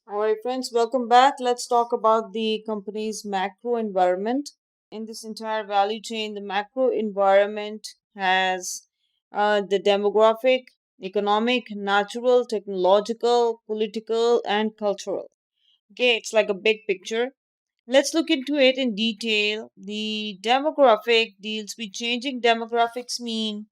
All right, friends, welcome back. Let's talk about the company's macro environment. In this entire value chain, the macro environment has the demographic, economic, natural, technological, political, and cultural. Okay, it's like a big picture. Let's look into it in detail. The demographic deals with changing demographics mean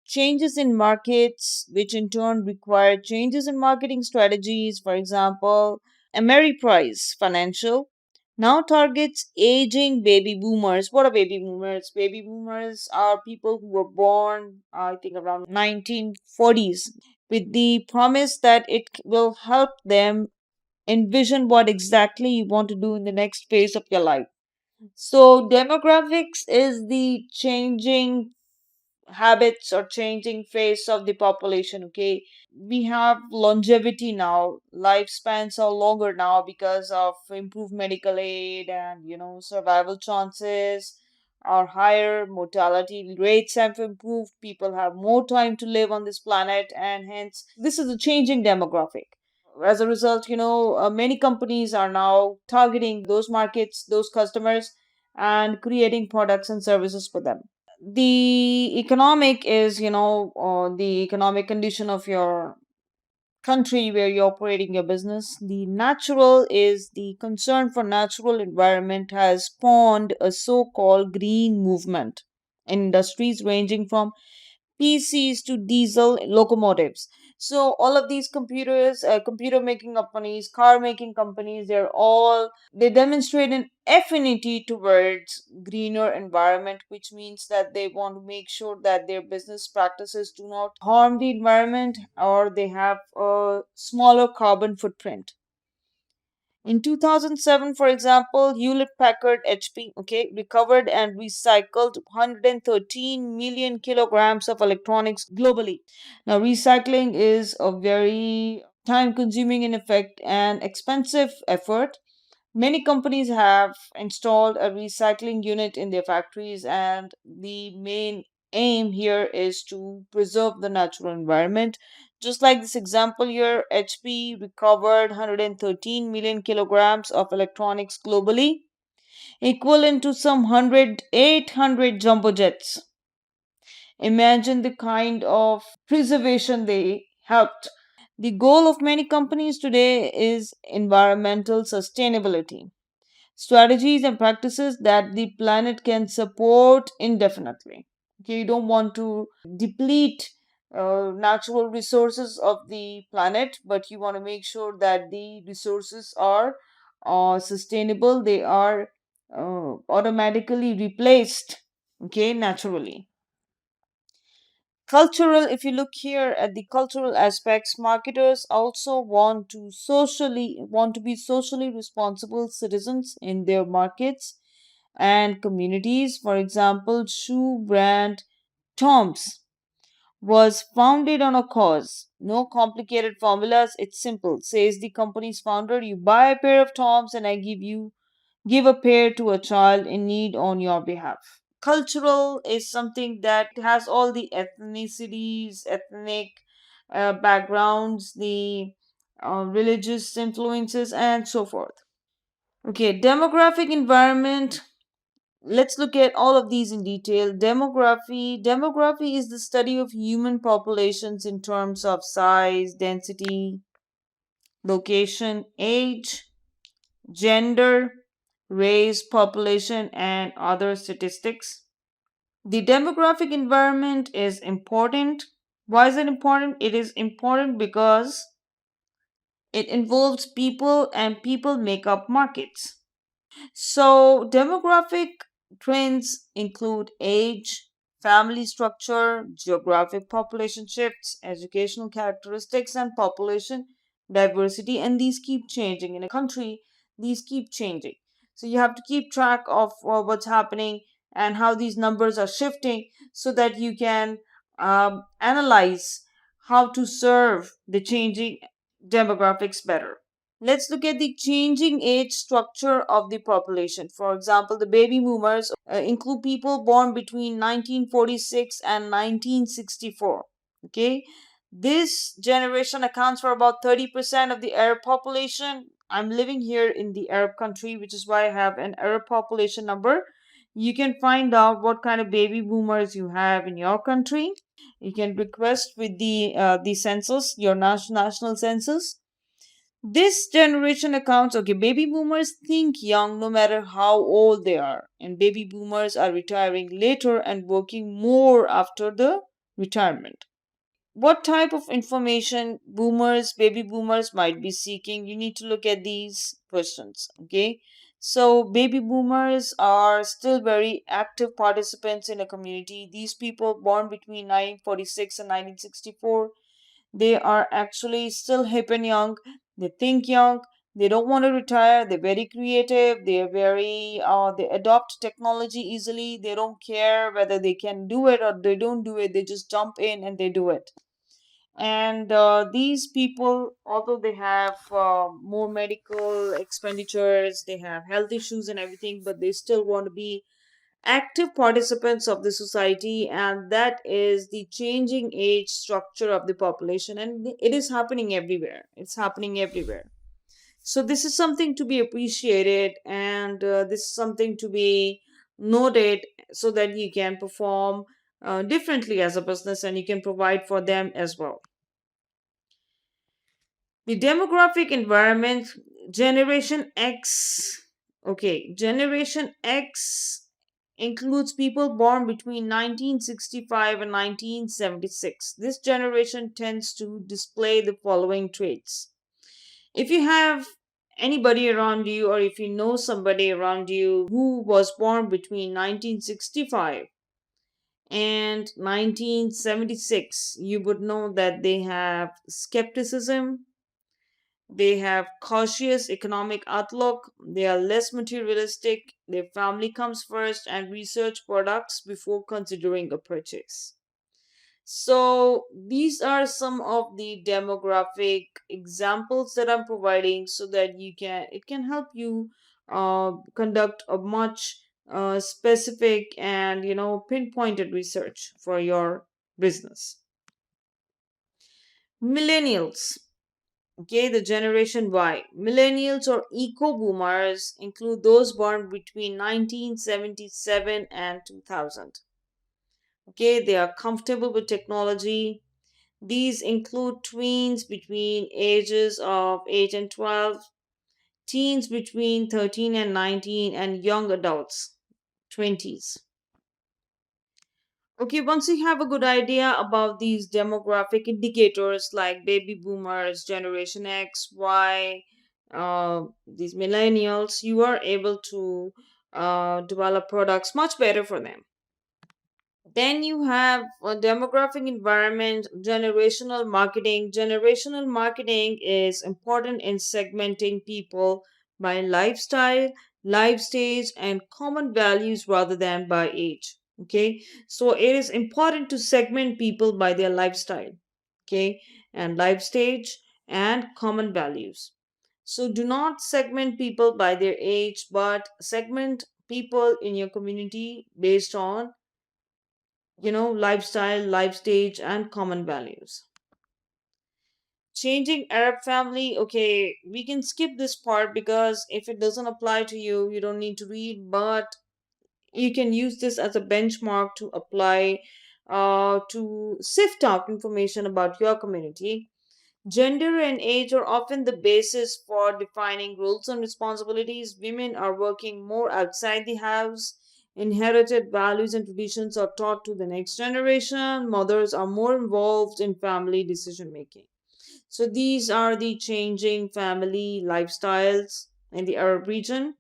changes in markets, which in turn require changes in marketing strategies. For example, Ameriprise Financial now targets aging baby boomers. What are baby boomers? Baby boomers are people who were born, I think, around 1940s, with the promise that it will help them envision what exactly you want to do in the next phase of your life. So, demographics is the changing habits or changing face of the population. Okay, we have longevity now, lifespans are longer now because of improved medical aid, and survival chances are higher, mortality rates have improved, people have more time to live on this planet, and hence this is a changing demographic. As a result, many companies are now targeting those markets, those customers, and creating products and services for them. The economic is the economic condition of your country where you're operating your business. The natural is the concern for natural environment has spawned a so-called green movement in industries ranging from PCs to diesel locomotives. So all of these computer making companies, car making companies, they demonstrate an affinity towards greener environment, which means that they want to make sure that their business practices do not harm the environment, or they have a smaller carbon footprint. In 2007, for example, Hewlett Packard HP, okay, recovered and recycled 113 million kilograms of electronics globally. Now, recycling is a very time consuming in effect and expensive effort. Many companies have installed a recycling unit in their factories, and the main aim here is to preserve the natural environment. Just like this example here, HP recovered 113 million kilograms of electronics globally, equivalent to some 800 jumbo jets. Imagine the kind of preservation they helped. The goal of many companies today is environmental sustainability, strategies and practices that the planet can support indefinitely. Okay, you don't want to deplete natural resources of the planet, but you want to make sure that the resources are sustainable, they are automatically replaced, okay, naturally. Cultural, if you look here at the cultural aspects, marketers also want to be socially responsible citizens in their markets and communities. For example, shoe brand Tom's was founded on a cause. No complicated formulas, it's simple. Says the company's founder, you buy a pair of Tom's and I give a pair to a child in need on your behalf. Cultural is something that has all the ethnicities, ethnic backgrounds, the religious influences, and so forth. Okay, demographic environment. Let's look at all of these in detail. Demography is the study of human populations in terms of size, density, location, age, gender, race, population, and other statistics. The demographic environment is important. Why is it important? It is important because it involves people, and people make up markets. So, demographic trends include age, family structure, geographic population shifts, educational characteristics, and population diversity. And these keep changing. In a country, these keep changing. So, you have to keep track of what's happening and how these numbers are shifting so that you can analyze how to serve the changing demographics better. Let's look at the changing age structure of the population. For example, the baby boomers include people born between 1946 and 1964. Okay, This generation accounts for about 30% of the Arab population. I'm living here in the Arab country, which is why I have an Arab population number. You can find out what kind of baby boomers you have in your country. You can request with the census, your national census. This generation accounts, okay, baby boomers think young no matter how old they are, and baby boomers are retiring later and working more after the retirement. What type of information baby boomers might be seeking? You need to look at these questions, okay? So, baby boomers are still very active participants in a community. These people born between 1946 and 1964, they are actually still hip and young. They think young. They don't want to retire. They're very creative. They adopt technology easily. They don't care whether they can do it or they don't do it. They just jump in and they do it. And these people, although they have more medical expenditures, they have health issues and everything, but they still want to be active participants of the society, and that is the changing age structure of the population, and it is happening everywhere. It's happening everywhere. So this is something to be appreciated, and this is something to be noted, so that you can perform differently as a business and you can provide for them as well. The demographic environment, Generation X. Okay, Generation X includes people born between 1965 and 1976. This generation tends to display the following traits. If you have anybody around you, or if you know somebody around you who was born between 1965 and 1976, you would know that they have skepticism, they have cautious economic outlook, they are less materialistic, their family comes first, and research products before considering a purchase. So these are some of the demographic examples that I'm providing, so that it can help you conduct a much specific and pinpointed research for your business. Millennials. Okay, the generation Y. Millennials or eco boomers include those born between 1977 and 2000. Okay, they are comfortable with technology. These include tweens between ages of 8 and 12, teens between 13 and 19, and young adults, 20s. Okay, once you have a good idea about these demographic indicators like baby boomers, Generation X, Y, these millennials, you are able to develop products much better for them. Then you have a demographic environment, generational marketing. Generational marketing is important in segmenting people by lifestyle, life stage, and common values rather than by age. Okay, so it is important to segment people by their lifestyle, okay, and life stage and common values. So do not segment people by their age, but segment people in your community based on lifestyle, life stage, and common values. Changing Arab family, okay, we can skip this part because if it doesn't apply to you, you don't need to read, but you can use this as a benchmark to apply to sift out information about your community. Gender and age are often the basis for defining roles and responsibilities. Women are working more outside the house. Inherited values and traditions are taught to the next generation. Mothers are more involved in family decision making. So, these are the changing family lifestyles in the Arab region.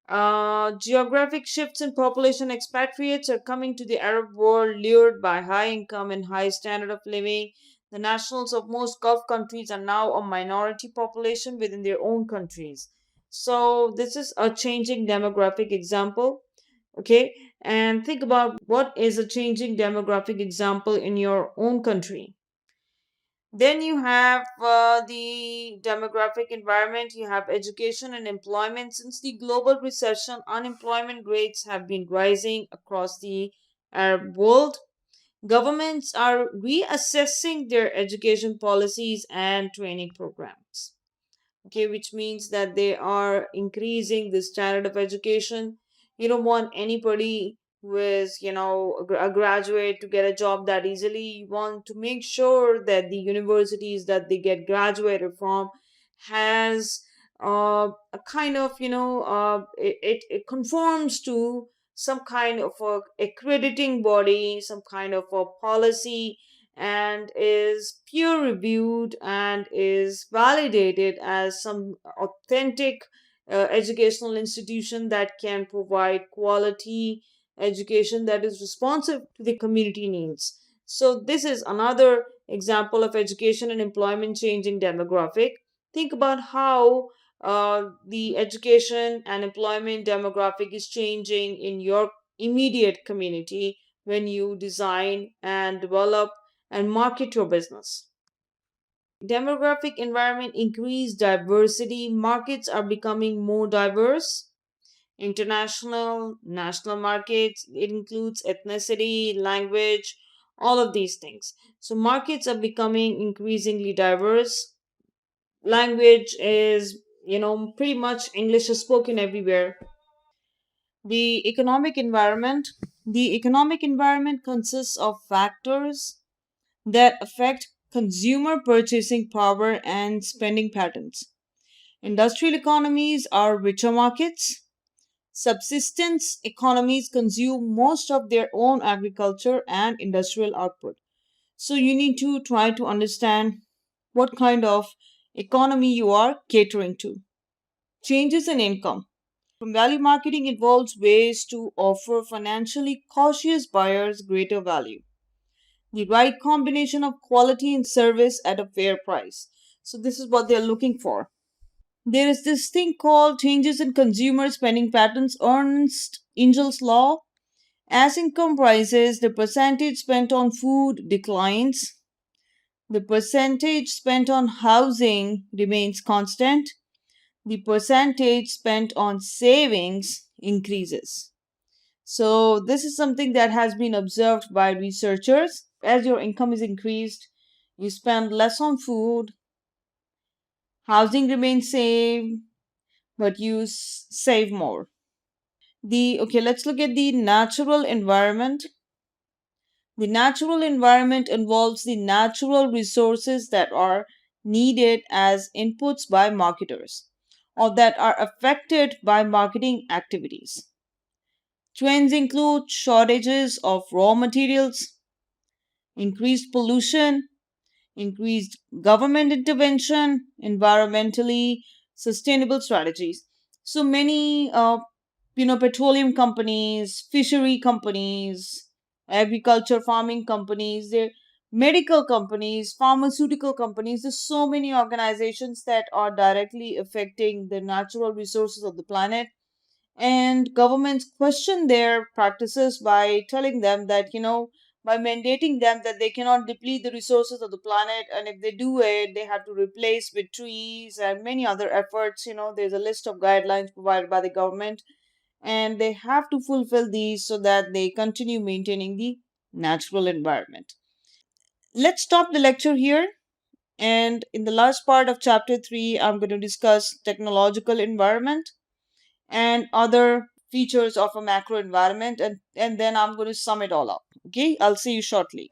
Geographic shifts in population, expatriates are coming to the Arab world lured by high income and high standard of living. The nationals of most Gulf countries are now a minority population within their own countries. So, this is a changing demographic example. Okay, and think about what is a changing demographic example in your own country. Then you have the demographic environment, you have education and employment. Since the global recession, unemployment rates have been rising across the Arab world. Governments are reassessing their education policies and training programs. Okay, which means that they are increasing the standard of education. You don't want anybody who is, a graduate to get a job that easily. You want to make sure that the universities that they get graduated from has a kind of, it conforms to some kind of a accrediting body, some kind of a policy, and is peer reviewed and is validated as some authentic educational institution that can provide quality education that is responsive to the community needs. So this is another example of education and employment changing demographic. Think about how the education and employment demographic is changing in your immediate community when you design and develop and market your business. Demographic environment increase diversity. Markets are becoming more diverse. International, national markets, it includes ethnicity, language, all of these things. So markets are becoming increasingly diverse. Language is, pretty much English is spoken everywhere. The economic environment consists of factors that affect consumer purchasing power and spending patterns. Industrial economies are richer markets. Subsistence economies consume most of their own agriculture and industrial output. So you need to try to understand what kind of economy you are catering to. Changes in income. From value marketing involves ways to offer financially cautious buyers greater value, the right combination of quality and service at a fair price. So, this is what they're looking for. There is this thing called changes in consumer spending patterns, Ernst Angel's law. As income rises, the percentage spent on food declines, the percentage spent on housing remains constant, the percentage spent on savings increases. So, this is something that has been observed by researchers. As your income is increased, you spend less on food, housing remains same, but you save more. Let's look at the natural environment. The natural environment involves the natural resources that are needed as inputs by marketers or that are affected by marketing activities. Trends include shortages of raw materials, increased pollution, increased government intervention, environmentally sustainable strategies. So many, petroleum companies, fishery companies, agriculture farming companies, there medical companies, pharmaceutical companies. There's so many organizations that are directly affecting the natural resources of the planet, and governments question their practices by telling them that, by mandating them that they cannot deplete the resources of the planet, and if they do it they have to replace with trees and many other efforts. There's a list of guidelines provided by the government, and they have to fulfill these so that they continue maintaining the natural environment. Let's stop the lecture here, and in the last part of chapter 3 I'm going to discuss technological environment and other features of a macro environment, and then I'm going to sum it all up. Okay, I'll see you shortly.